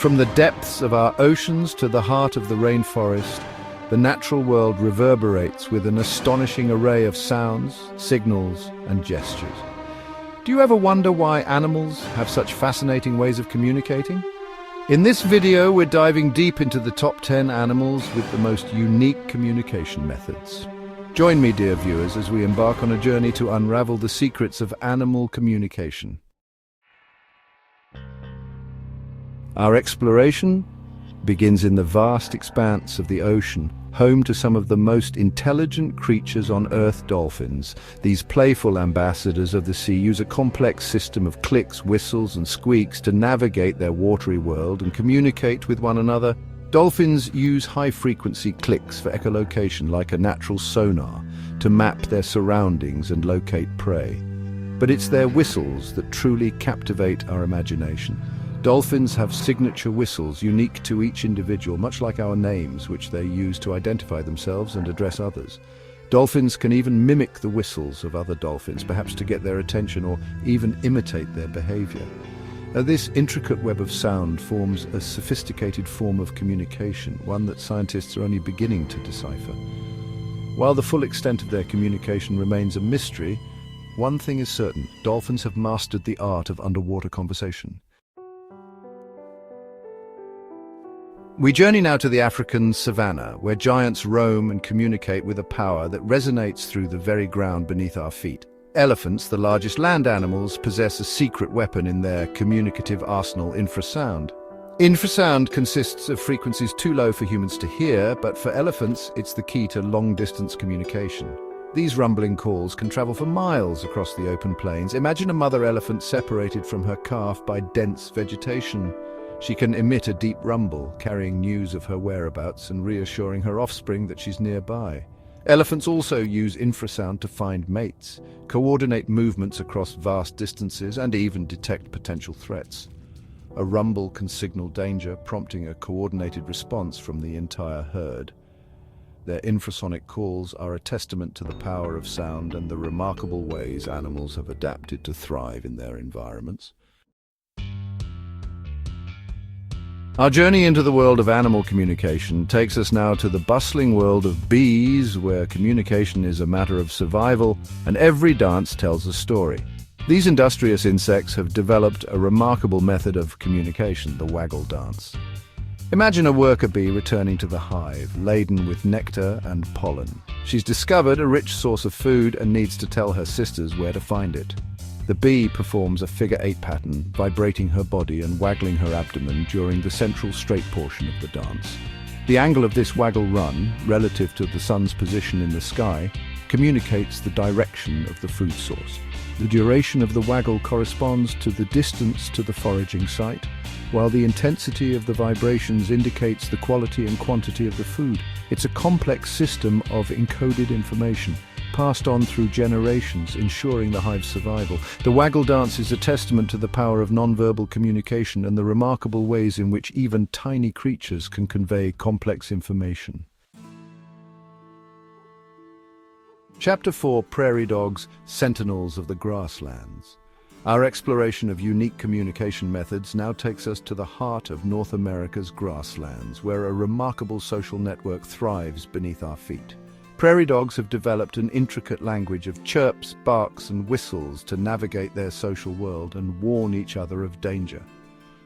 From the depths of our oceans to the heart of the rainforest, the natural world reverberates with an astonishing array of sounds, signals, and gestures. Do you ever wonder why animals have such fascinating ways of communicating? In this video, we're diving deep into the top 10 animals with the most unique communication methods. Join me, dear viewers, as we embark on a journey to unravel the secrets of animal communication. Our exploration begins in the vast expanse of the ocean, home to some of the most intelligent creatures on Earth, dolphins. These playful ambassadors of the sea use a complex system of clicks, whistles, and squeaks to navigate their watery world and communicate with one another. Dolphins use high-frequency clicks for echolocation, like a natural sonar, to map their surroundings and locate prey. But it's their whistles that truly captivate our imagination. Dolphins have signature whistles unique to each individual, much like our names, which they use to identify themselves and address others. Dolphins can even mimic the whistles of other dolphins, perhaps to get their attention or even imitate their behavior. This intricate web of sound forms a sophisticated form of communication, one that scientists are only beginning to decipher. While the full extent of their communication remains a mystery, one thing is certain: dolphins have mastered the art of underwater conversation. We journey now to the African savanna, where giants roam and communicate with a power that resonates through the very ground beneath our feet. Elephants, the largest land animals, possess a secret weapon in their communicative arsenal: infrasound. Infrasound consists of frequencies too low for humans to hear, but for elephants, it's the key to long-distance communication. These rumbling calls can travel for miles across the open plains. Imagine a mother elephant separated from her calf by dense vegetation. She can emit a deep rumble, carrying news of her whereabouts and reassuring her offspring that she's nearby. Elephants also use infrasound to find mates, coordinate movements across vast distances, and even detect potential threats. A rumble can signal danger, prompting a coordinated response from the entire herd. Their infrasonic calls are a testament to the power of sound and the remarkable ways animals have adapted to thrive in their environments. Our journey into the world of animal communication takes us now to the bustling world of bees, where communication is a matter of survival and every dance tells a story. These industrious insects have developed a remarkable method of communication: the waggle dance. Imagine a worker bee returning to the hive, laden with nectar and pollen. She's discovered a rich source of food and needs to tell her sisters where to find it. The bee performs a figure-8 pattern, vibrating her body and waggling her abdomen during the central straight portion of the dance. The angle of this waggle run, relative to the sun's position in the sky, communicates the direction of the food source. The duration of the waggle corresponds to the distance to the foraging site, while the intensity of the vibrations indicates the quality and quantity of the food. It's a complex system of encoded information, passed on through generations, ensuring the hive's survival. The waggle dance is a testament to the power of nonverbal communication and the remarkable ways in which even tiny creatures can convey complex information. Chapter 4: Prairie Dogs, Sentinels of the Grasslands. Our exploration of unique communication methods now takes us to the heart of North America's grasslands, where a remarkable social network thrives beneath our feet. Prairie dogs have developed an intricate language of chirps, barks, and whistles to navigate their social world and warn each other of danger.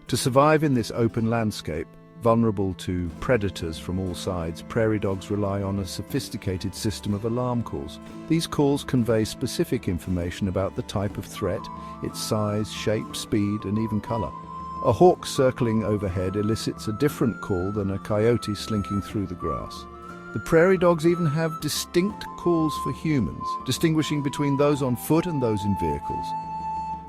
To survive in this open landscape, vulnerable to predators from all sides, prairie dogs rely on a sophisticated system of alarm calls. These calls convey specific information about the type of threat, its size, shape, speed, and even color. A hawk circling overhead elicits a different call than a coyote slinking through the grass. The prairie dogs even have distinct calls for humans, distinguishing between those on foot and those in vehicles.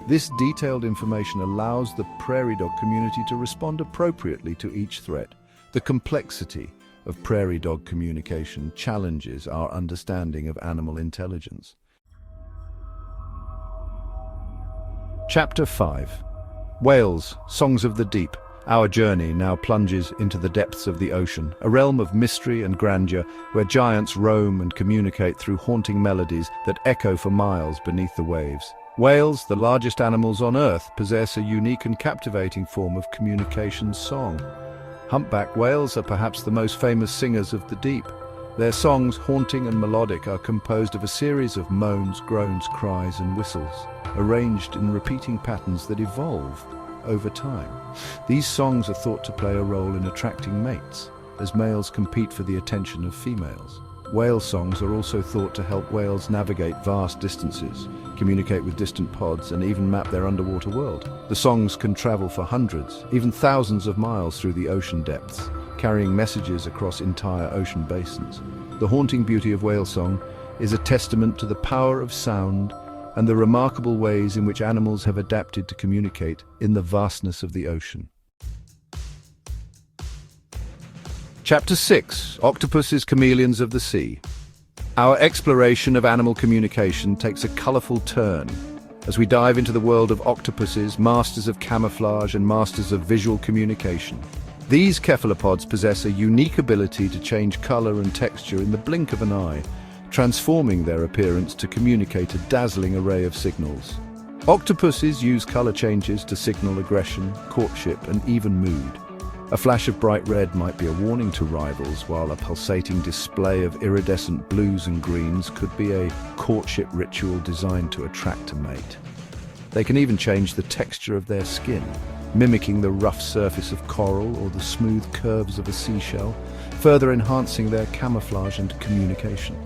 This detailed information allows the prairie dog community to respond appropriately to each threat. The complexity of prairie dog communication challenges our understanding of animal intelligence. Chapter 5: Whales, Songs of the Deep. Our journey now plunges into the depths of the ocean, a realm of mystery and grandeur where giants roam and communicate through haunting melodies that echo for miles beneath the waves. Whales, the largest animals on Earth, possess a unique and captivating form of communication song. Humpback whales are perhaps the most famous singers of the deep. Their songs, haunting and melodic, are composed of a series of moans, groans, cries and whistles, arranged in repeating patterns that evolve over time. These songs are thought to play a role in attracting mates, as males compete for the attention of females. Whale songs are also thought to help whales navigate vast distances, communicate with distant pods, and even map their underwater world. The songs can travel for hundreds, even thousands of miles through the ocean depths, carrying messages across entire ocean basins. The haunting beauty of whale song is a testament to the power of sound and the remarkable ways in which animals have adapted to communicate in the vastness of the ocean. Chapter 6: Octopuses, Chameleons of the Sea. Our exploration of animal communication takes a colorful turn as we dive into the world of octopuses, masters of camouflage and masters of visual communication. These cephalopods possess a unique ability to change color and texture in the blink of an eye, transforming their appearance to communicate a dazzling array of signals. Octopuses use color changes to signal aggression, courtship, and even mood. A flash of bright red might be a warning to rivals, while a pulsating display of iridescent blues and greens could be a courtship ritual designed to attract a mate. They can even change the texture of their skin, mimicking the rough surface of coral or the smooth curves of a seashell, further enhancing their camouflage and communication.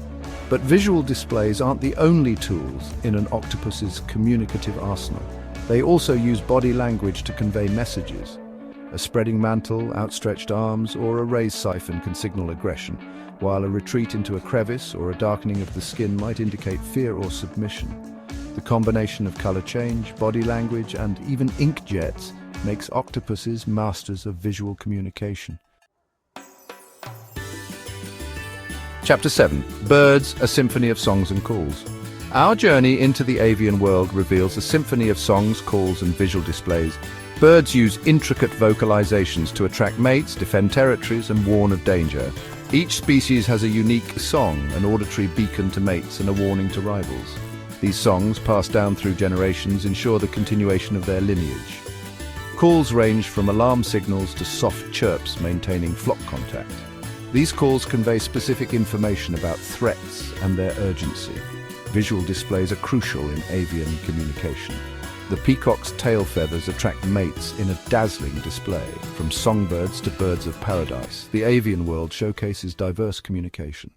But visual displays aren't the only tools in an octopus's communicative arsenal. They also use body language to convey messages. A spreading mantle, outstretched arms, or a raised siphon can signal aggression, while a retreat into a crevice or a darkening of the skin might indicate fear or submission. The combination of color change, body language, and even ink jets makes octopuses masters of visual communication. Chapter 7: Birds, a Symphony of Songs and Calls. Our journey into the avian world reveals a symphony of songs, calls, and visual displays. Birds use intricate vocalizations to attract mates, defend territories, and warn of danger. Each species has a unique song, an auditory beacon to mates and a warning to rivals. These songs, passed down through generations, ensure the continuation of their lineage. Calls range from alarm signals to soft chirps, maintaining flock contact. These calls convey specific information about threats and their urgency. Visual displays are crucial in avian communication. The peacock's tail feathers attract mates in a dazzling display. From songbirds to birds of paradise, the avian world showcases diverse communication.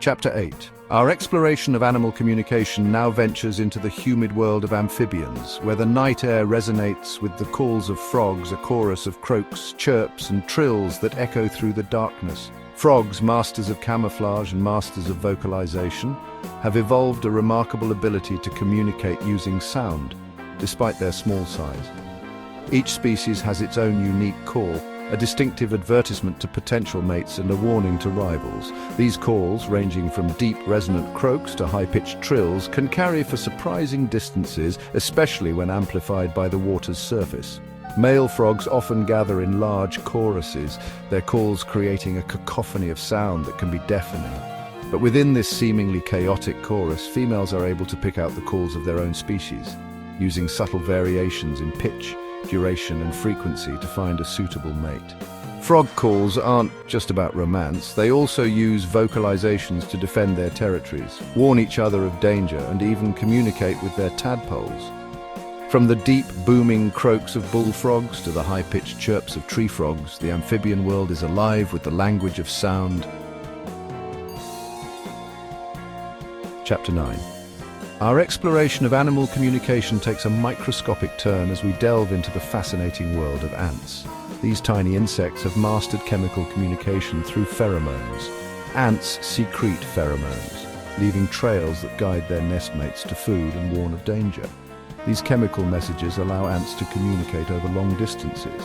Chapter 8. Our exploration of animal communication now ventures into the humid world of amphibians, where the night air resonates with the calls of frogs, a chorus of croaks, chirps, and trills that echo through the darkness. Frogs, masters of camouflage and masters of vocalization, have evolved a remarkable ability to communicate using sound, despite their small size. Each species has its own unique call, a distinctive advertisement to potential mates and a warning to rivals. These calls, ranging from deep, resonant croaks to high-pitched trills, can carry for surprising distances, especially when amplified by the water's surface. Male frogs often gather in large choruses, their calls creating a cacophony of sound that can be deafening. But within this seemingly chaotic chorus, females are able to pick out the calls of their own species, using subtle variations in pitch, duration, and frequency to find a suitable mate. Frog calls aren't just about romance, they also use vocalizations to defend their territories, warn each other of danger, and even communicate with their tadpoles. From the deep, booming croaks of bullfrogs to the high-pitched chirps of tree frogs, the amphibian world is alive with the language of sound. Chapter 9. Our exploration of animal communication takes a microscopic turn as we delve into the fascinating world of ants. These tiny insects have mastered chemical communication through pheromones. Ants secrete pheromones, leaving trails that guide their nestmates to food and warn of danger. These chemical messages allow ants to communicate over long distances.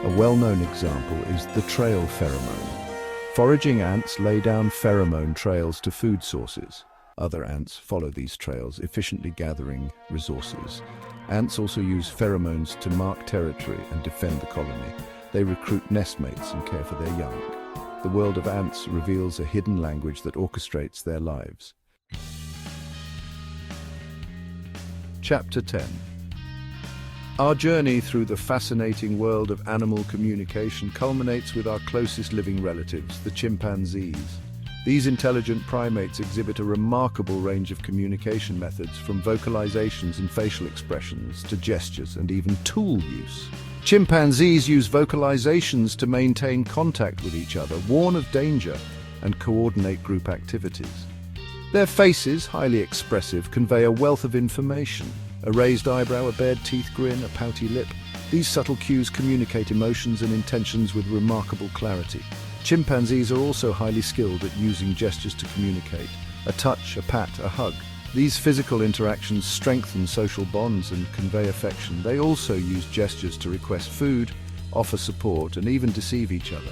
A well-known example is the trail pheromone. Foraging ants lay down pheromone trails to food sources. Other ants follow these trails, efficiently gathering resources. Ants also use pheromones to mark territory and defend the colony. They recruit nestmates and care for their young. The world of ants reveals a hidden language that orchestrates their lives. Chapter 10. Our journey through the fascinating world of animal communication culminates with our closest living relatives, the chimpanzees. These intelligent primates exhibit a remarkable range of communication methods, from vocalizations and facial expressions to gestures and even tool use. Chimpanzees use vocalizations to maintain contact with each other, warn of danger, and coordinate group activities. Their faces, highly expressive, convey a wealth of information. A raised eyebrow, a bared teeth grin, a pouty lip. These subtle cues communicate emotions and intentions with remarkable clarity. Chimpanzees are also highly skilled at using gestures to communicate. A touch, a pat, a hug. These physical interactions strengthen social bonds and convey affection. They also use gestures to request food, offer support, and even deceive each other.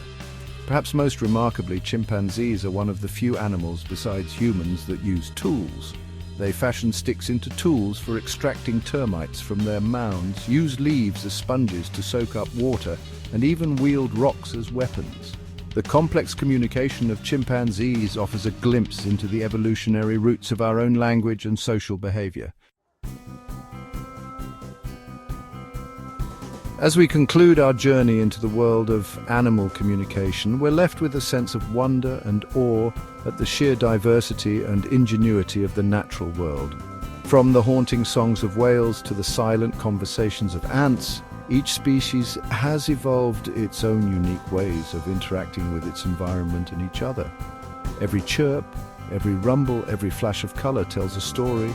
Perhaps most remarkably, chimpanzees are one of the few animals besides humans that use tools. They fashion sticks into tools for extracting termites from their mounds, use leaves as sponges to soak up water, and even wield rocks as weapons. The complex communication of chimpanzees offers a glimpse into the evolutionary roots of our own language and social behavior. As we conclude our journey into the world of animal communication, we're left with a sense of wonder and awe at the sheer diversity and ingenuity of the natural world. From the haunting songs of whales to the silent conversations of ants, each species has evolved its own unique ways of interacting with its environment and each other. Every chirp, every rumble, every flash of color tells a story,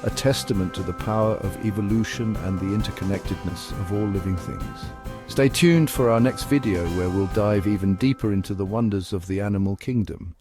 a testament to the power of evolution and the interconnectedness of all living things. Stay tuned for our next video, where we'll dive even deeper into the wonders of the animal kingdom.